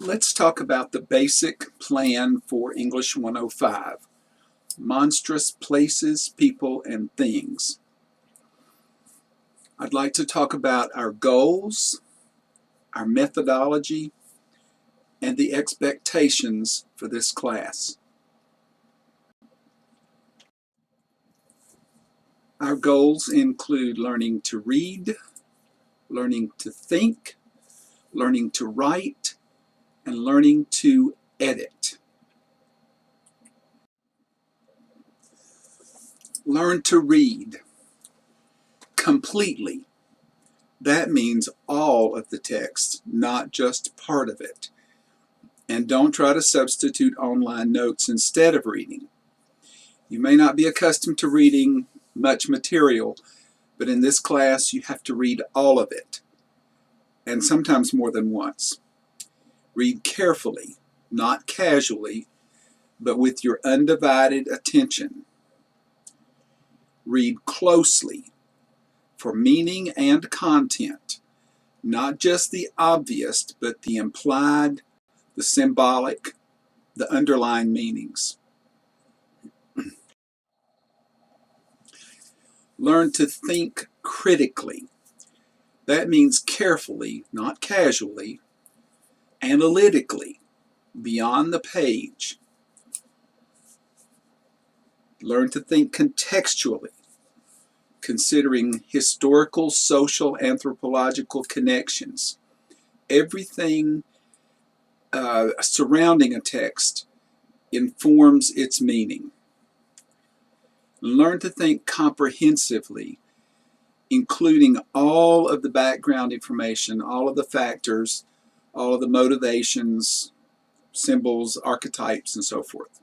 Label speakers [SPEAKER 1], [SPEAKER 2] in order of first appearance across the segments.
[SPEAKER 1] Let's talk about the basic plan for English 105. Monstrous places, people, and things. I'd like to talk about our goals, our methodology, and the expectations for this class. Our goals include learning to read, learning to think, learning to write, and learning to edit. Learn to read completely. That means all of the text, not just part of it. And don't try to substitute online notes instead of reading. You may not be accustomed to reading much material, but in this class you have to read all of it, and sometimes more than once. Read carefully, not casually, but with your undivided attention. Read closely for meaning and content, not just the obvious, but the implied, the symbolic, the underlying meanings. Learn to think critically. That means carefully, not casually, analytically, beyond the page. Learn to think contextually, considering historical, social, anthropological connections. Everything surrounding a text informs its meaning. Learn to think comprehensively, including all of the background information, all of the factors, all of the motivations, symbols, archetypes, and so forth.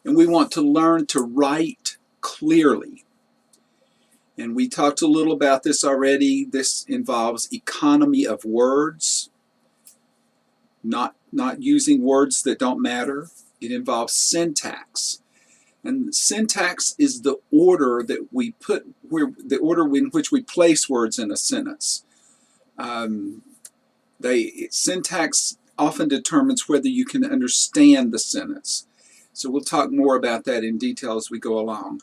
[SPEAKER 1] And we want to learn to write clearly. And we talked a little about this already. This involves economy of words, not using words that don't matter. It involves syntax. And syntax is the order that we put, the order in which we place words in a sentence. Syntax often determines whether you can understand the sentence. So we'll talk more about that in detail as we go along.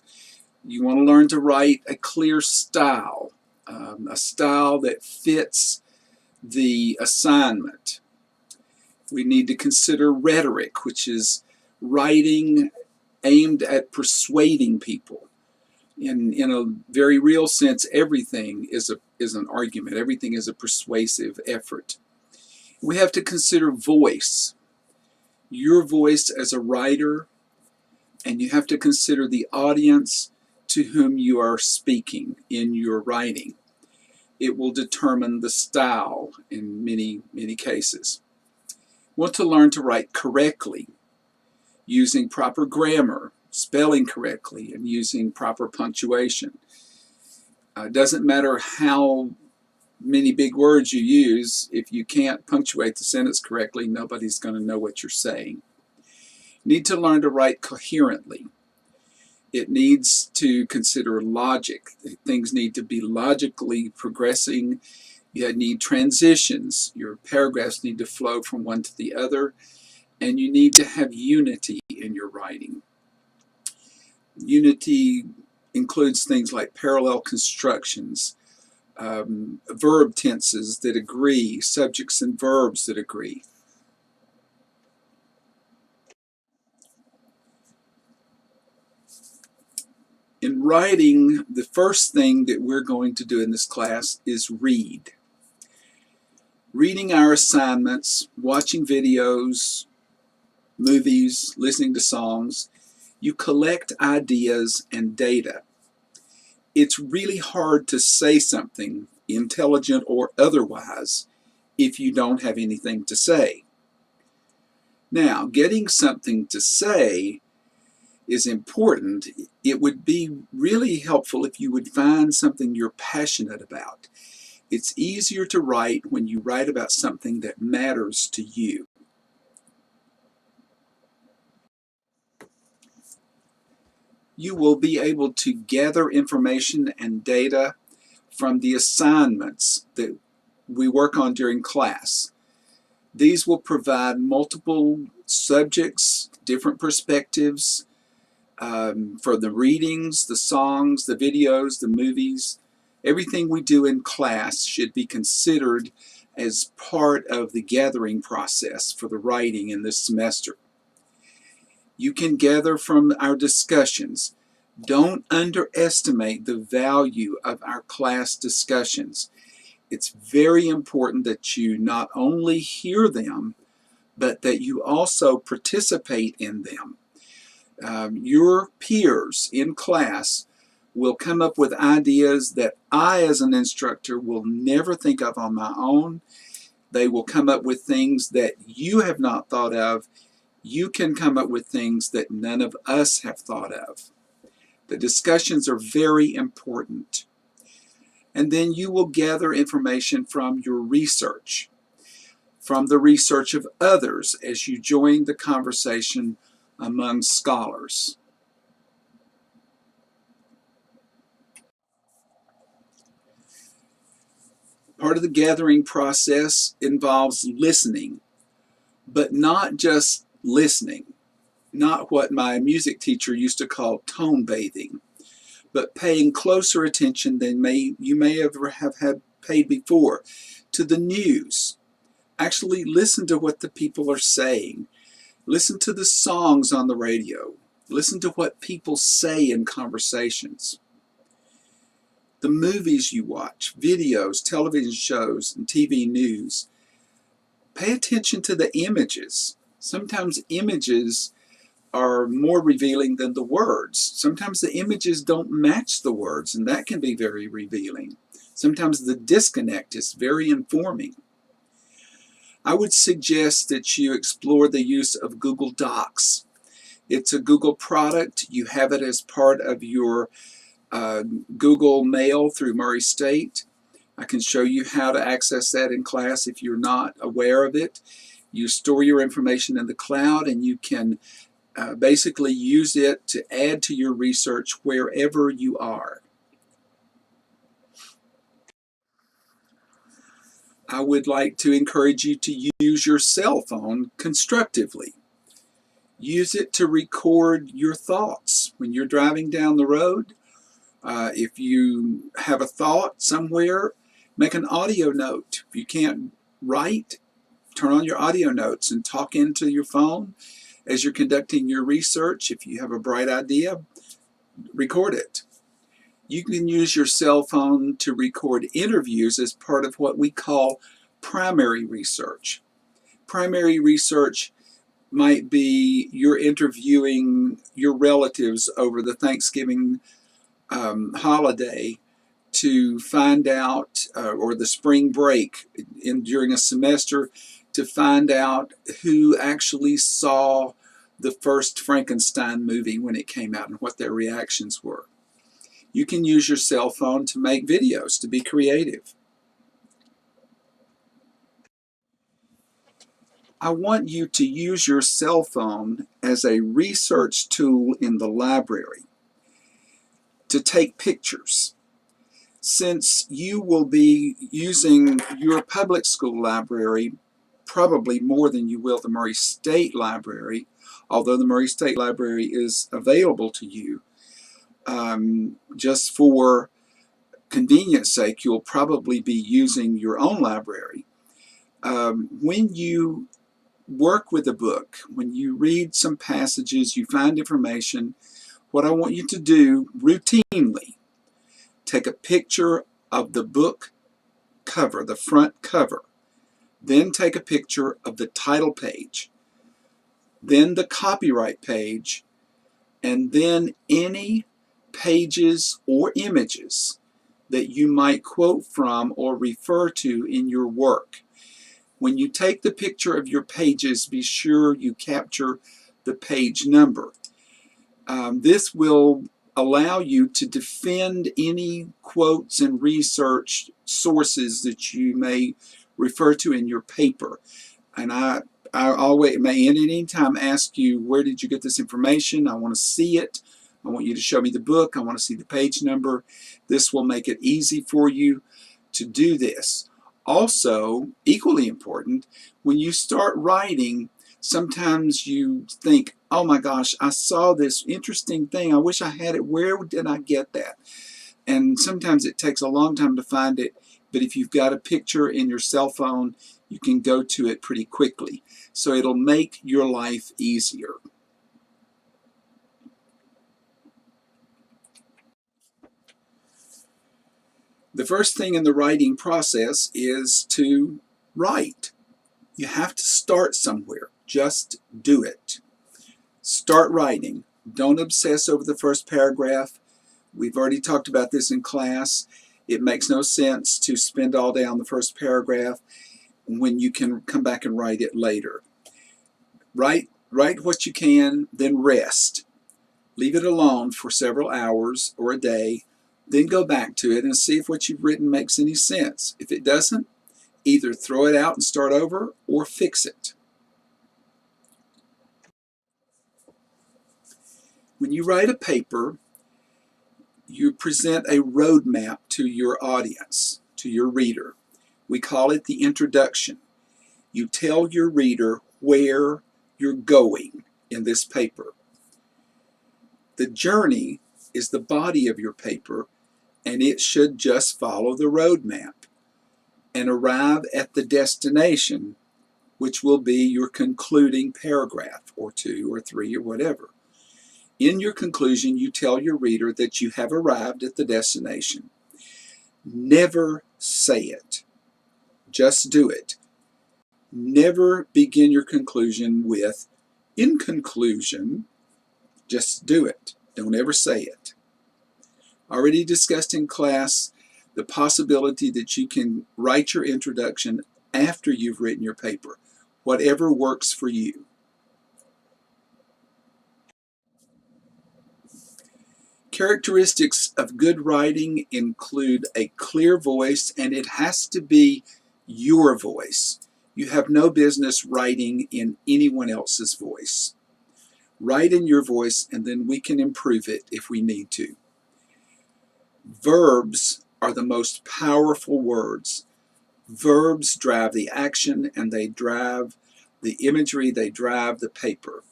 [SPEAKER 1] You want to learn to write a clear style, a style that fits the assignment. We need to consider rhetoric, which is writing aimed at persuading people. In a very real sense, everything is an argument. Everything is a persuasive effort. We have to consider voice. Your voice as a writer, and you have to consider the audience to whom you are speaking in your writing. It will determine the style in many, many cases. Want to learn to write correctly, using proper grammar, spelling correctly, and using proper punctuation. It doesn't matter how many big words you use. If you can't punctuate the sentence correctly, nobody's going to know what you're saying. Need to learn to write coherently. It needs to consider logic. Things need to be logically progressing. You need transitions. Your paragraphs need to flow from one to the other. And you need to have unity in your writing. Unity includes things like parallel constructions, verb tenses that agree, subjects and verbs that agree. In writing, the first thing that we're going to do in this class is read. Reading our assignments, watching videos, movies, listening to songs, you collect ideas and data. It's really hard to say something, intelligent or otherwise, if you don't have anything to say. Now, getting something to say is important. It would be really helpful if you would find something you're passionate about. It's easier to write when you write about something that matters to you. You will be able to gather information and data from the assignments that we work on during class. These will provide multiple subjects, different perspectives, for the readings, the songs, the videos, the movies. Everything we do in class should be considered as part of the gathering process for the writing in this semester. You can gather from our discussions. Don't underestimate the value of our class discussions. It's very important that you not only hear them, but that you also participate in them. Your peers in class will come up with ideas that I, as an instructor, will never think of on my own. They will come up with things that you have not thought of. You can come up with things that none of us have thought of. The discussions are very important. And then you will gather information from your research, from the research of others as you join the conversation among scholars. Part of the gathering process involves listening, but not just listening, not what my music teacher used to call tone bathing, but paying closer attention than you may ever have had paid before to the news. Actually listen to what the people are saying. Listen to the songs on the radio. Listen to what people say in conversations. The movies you watch, videos, television shows, and TV news. Pay attention to the images. Sometimes images are more revealing than the words. Sometimes the images don't match the words, and that can be very revealing. Sometimes the disconnect is very informing. I would suggest that you explore the use of Google Docs. It's a Google product. You have it as part of your Google Mail through Murray State. I can show you how to access that in class if you're not aware of it. You store your information in the cloud, and you can basically use it to add to your research wherever you are. I would like to encourage you to use your cell phone constructively. Use it to record your thoughts when you're driving down the road. If you have a thought somewhere, make an audio note. If you can't write, turn on your audio notes and talk into your phone as you're conducting your research. If you have a bright idea, record it. You can use your cell phone to record interviews as part of what we call primary research. Primary research might be you're interviewing your relatives over the Thanksgiving holiday to find out, or the spring break during a semester, to find out who actually saw the first Frankenstein movie when it came out and what their reactions were. You can use your cell phone to make videos, to be creative. I want you to use your cell phone as a research tool in the library to take pictures. Since you will be using your public school library probably more than you will the Murray State Library, although the Murray State Library is available to you, just for convenience sake, you'll probably be using your own library. When you work with a book, when you read some passages, you find information, what I want you to do routinely, take a picture of the book cover, the front cover, then take a picture of the title page, then the copyright page, and then any pages or images that you might quote from or refer to in your work. When you take the picture of your pages, be sure you capture the page number. This will allow you to defend any quotes and research sources that you may refer to in your paper. And I always may at any time ask you, where did you get this information? I want to see it. I want you to show me the book. I want to see the page number. This will make it easy for you to do this. Also, equally important, when you start writing, sometimes you think, oh my gosh, I saw this interesting thing. I wish I had it. Where did I get that? And sometimes it takes a long time to find it, but if you've got a picture in your cell phone, you can go to it pretty quickly. So it'll make your life easier. The first thing in the writing process is to write. You have to start somewhere. Just do it. Start writing. Don't obsess over the first paragraph. We've already talked about this in class. It makes no sense to spend all day on the first paragraph when you can come back and write it later. Write what you can, then rest. Leave it alone for several hours or a day, then go back to it and see if what you've written makes any sense. If it doesn't, either throw it out and start over or fix it. When you write a paper, you present a roadmap to your audience, to your reader. We call it the introduction. You tell your reader where you're going in this paper. The journey is the body of your paper, and it should just follow the roadmap and arrive at the destination, which will be your concluding paragraph or 2 or 3 or whatever. In your conclusion, you tell your reader that you have arrived at the destination. Never say it. Just do it. Never begin your conclusion with, in conclusion. Just do it. Don't ever say it. Already discussed in class the possibility that you can write your introduction after you've written your paper. Whatever works for you. Characteristics of good writing include a clear voice, and it has to be your voice. You have no business writing in anyone else's voice. Write in your voice, and then we can improve it if we need to. Verbs are the most powerful words. Verbs drive the action, and they drive the imagery, they drive the paper.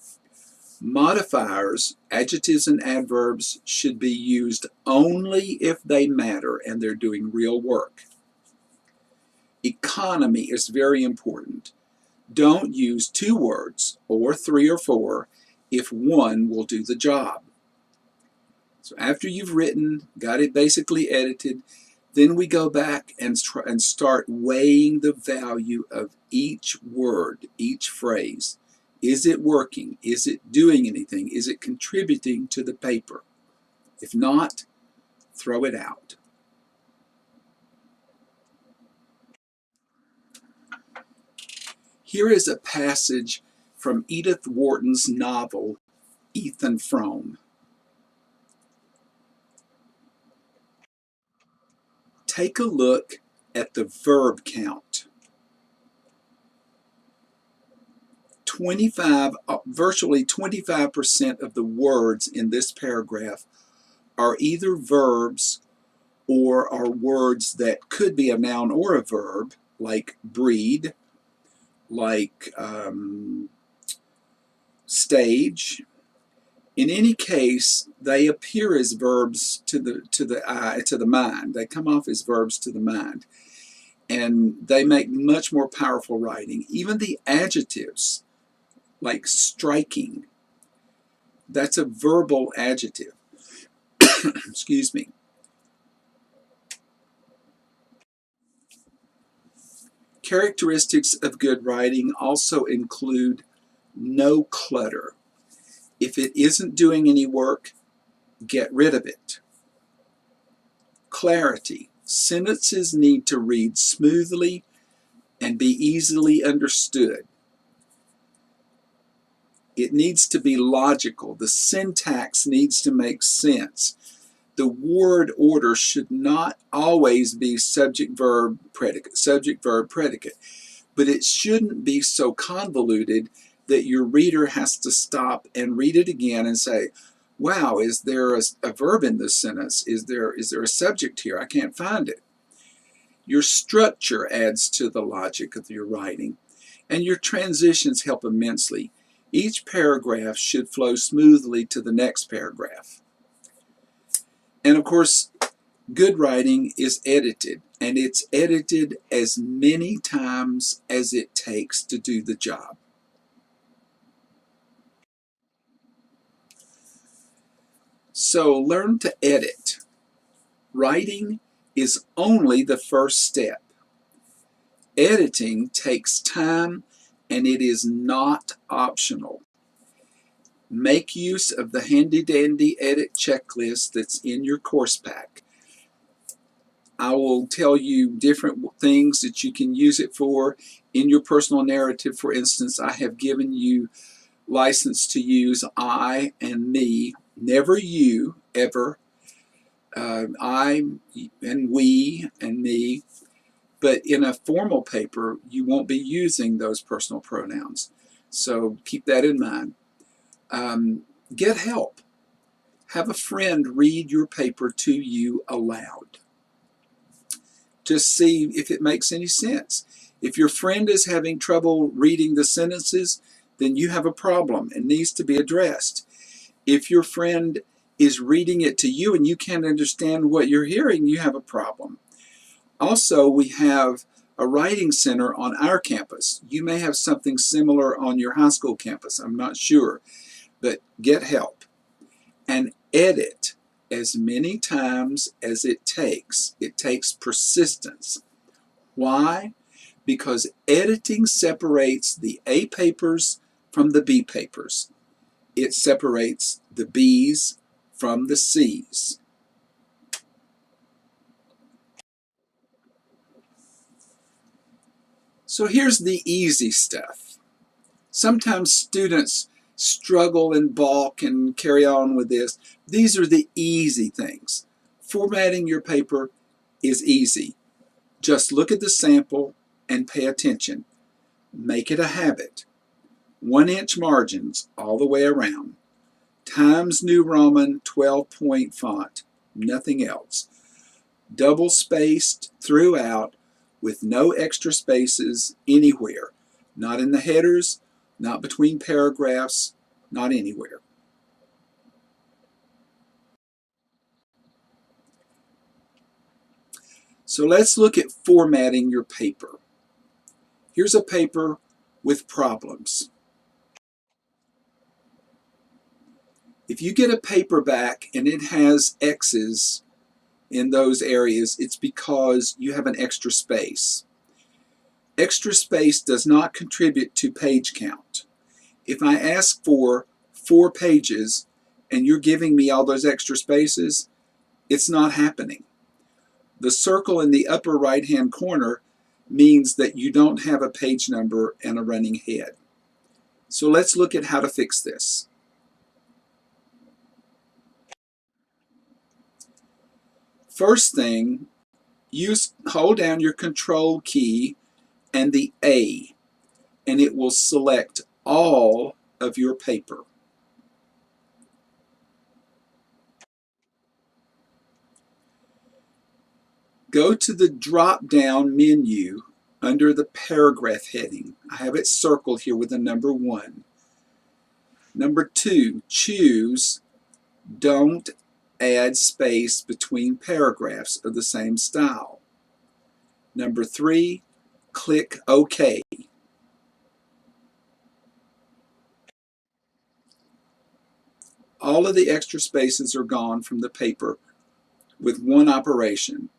[SPEAKER 1] Modifiers, adjectives and adverbs, should be used only if they matter and they're doing real work. Economy is very important. Don't use 2 words or 3 or 4 if one will do the job. So after you've written, got it basically edited, then we go back and start weighing the value of each word, each phrase. Is it working? Is it doing anything? Is it contributing to the paper? If not, throw it out. Here is a passage from Edith Wharton's novel, Ethan Frome. Take a look at the verb count. Virtually 25% of the words in this paragraph are either verbs or are words that could be a noun or a verb, like breed, like stage. In any case, they appear as verbs to the mind. They come off as verbs to the mind, and they make much more powerful writing. Even the adjectives, like striking, that's a verbal adjective. Excuse me. Characteristics of good writing also include no clutter. If it isn't doing any work, get rid of it. Clarity. Sentences need to read smoothly and be easily understood. It needs to be logical. The syntax needs to make sense. The word order should not always be subject, verb, predicate, but it shouldn't be so convoluted that your reader has to stop and read it again and say, wow, is there a verb in this sentence? Is there a subject here? I can't find it. Your structure adds to the logic of your writing, and your transitions help immensely. Each paragraph should flow smoothly to the next paragraph. And of course, good writing is edited, and it's edited as many times as it takes to do the job. So learn to edit. Writing is only the first step. Editing takes time, and it is not optional. Make use of the handy-dandy edit checklist that's in your course pack. I will tell you different things that you can use it for. In your personal narrative, for instance, I have given you license to use I and me, never you, ever. I and we and me. But in a formal paper, you won't be using those personal pronouns. So keep that in mind. Get help. Have a friend read your paper to you aloud. Just see if it makes any sense. If your friend is having trouble reading the sentences, then you have a problem and needs to be addressed. If your friend is reading it to you and you can't understand what you're hearing, you have a problem. Also, we have a writing center on our campus. You may have something similar on your high school campus, I'm not sure, but get help and edit as many times as it takes. It takes persistence. Why? Because editing separates the A papers from the B papers. It separates the B's from the C's. So here's the easy stuff. Sometimes students struggle and balk and carry on with this. These are the easy things. Formatting your paper is easy. Just look at the sample and pay attention. Make it a habit. 1-inch margins all the way around. Times New Roman 12-point font. Nothing else. Double spaced throughout with no extra spaces anywhere. Not in the headers, not between paragraphs, not anywhere. So let's look at formatting your paper. Here's a paper with problems. If you get a paper back and it has X's in those areas, it's because you have an extra space. Extra space does not contribute to page count. If I ask for 4 pages and you're giving me all those extra spaces, it's not happening. The circle in the upper right-hand corner means that you don't have a page number and a running head. So let's look at how to fix this. First thing, hold down your Control key and the A, and it will select all of your paper. Go to the drop-down menu under the paragraph heading. I have it circled here with a number 1. Number 2, choose Don't Add Space Between Paragraphs of the Same Style. Number 3, click OK. All of the extra spaces are gone from the paper with one operation.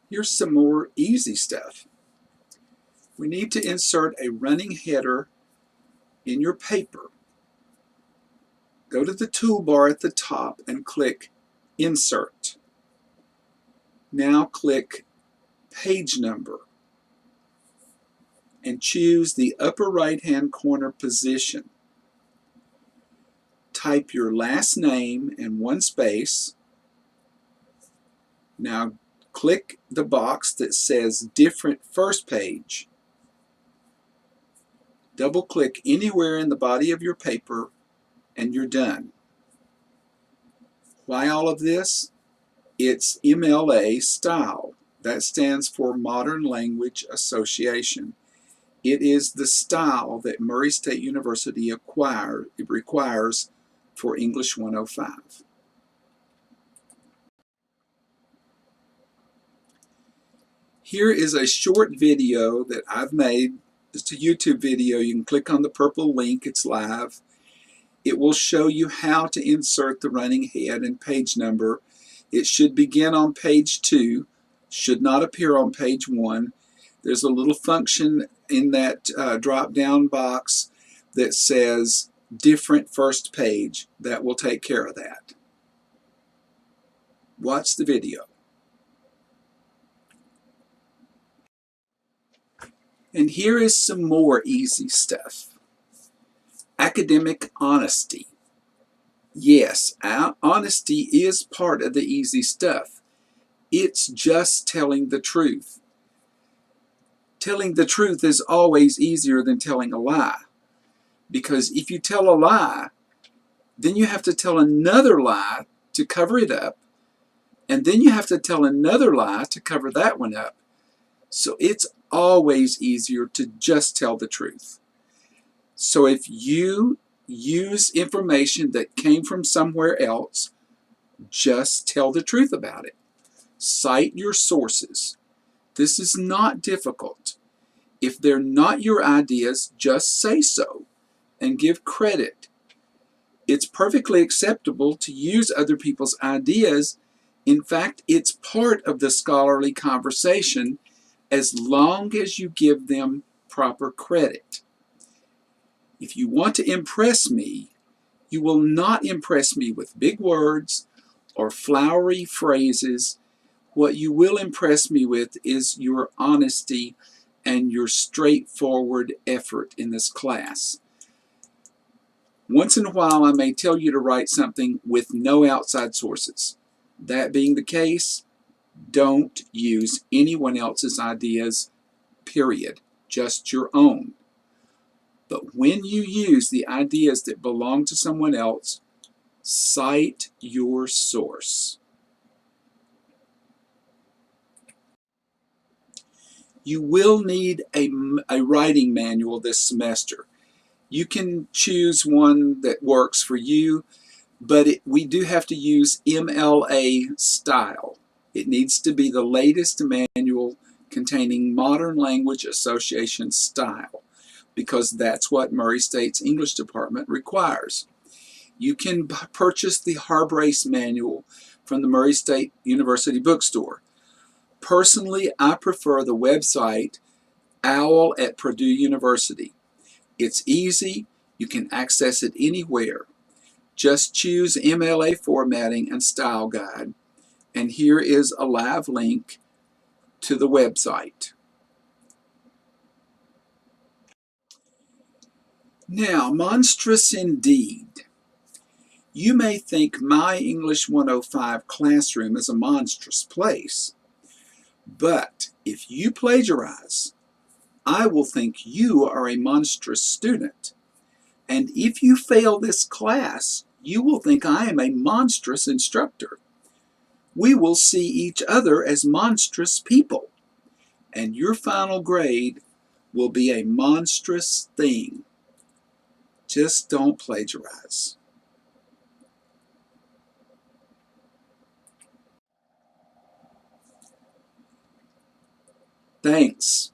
[SPEAKER 1] Here's some more easy stuff. We need to insert a running header in your paper. Go to the toolbar at the top and click Insert. Now click Page Number and choose the upper right-hand corner position. Type your last name in 1 space. Now click the box that says Different First Page. Double-click anywhere in the body of your paper and you're done. Why all of this? It's MLA style. That stands for Modern Language Association. It is the style that Murray State University requires for English 105. Here is a short video that I've made. It's a YouTube video. You can click on the purple link. It's live. It will show you how to insert the running head and page number. It should begin on page 2, should not appear on page 1. There's a little function in that drop-down box that says different first page. That will take care of that. Watch the video. And here is some more easy stuff. Academic honesty. Yes, honesty is part of the easy stuff. It's just telling the truth. Telling the truth is always easier than telling a lie. Because if you tell a lie, then you have to tell another lie to cover it up. And then you have to tell another lie to cover that one up. So it's always easier to just tell the truth. So if you use information that came from somewhere else, just tell the truth about it. Cite your sources. This is not difficult. If they're not your ideas, just say so and give credit. It's perfectly acceptable to use other people's ideas. In fact, it's part of the scholarly conversation as long as you give them proper credit. If you want to impress me, you will not impress me with big words or flowery phrases. What you will impress me with is your honesty and your straightforward effort in this class. Once in a while, I may tell you to write something with no outside sources. That being the case, don't use anyone else's ideas, period. Just your own. But when you use the ideas that belong to someone else, cite your source. You will need a writing manual this semester. You can choose one that works for you, but we do have to use MLA style. It needs to be the latest manual containing Modern Language Association style, because that's what Murray State's English department requires. You can purchase the Harbrace manual from the Murray State University bookstore. Personally, I prefer the website OWL at Purdue University. It's easy. You can access it anywhere. Just choose MLA formatting and style guide. And here is a live link to the website. Now, monstrous indeed. You may think my English 105 classroom is a monstrous place, but if you plagiarize, I will think you are a monstrous student. And if you fail this class, you will think I am a monstrous instructor. We will see each other as monstrous people, and your final grade will be a monstrous thing. Just don't plagiarize. Thanks.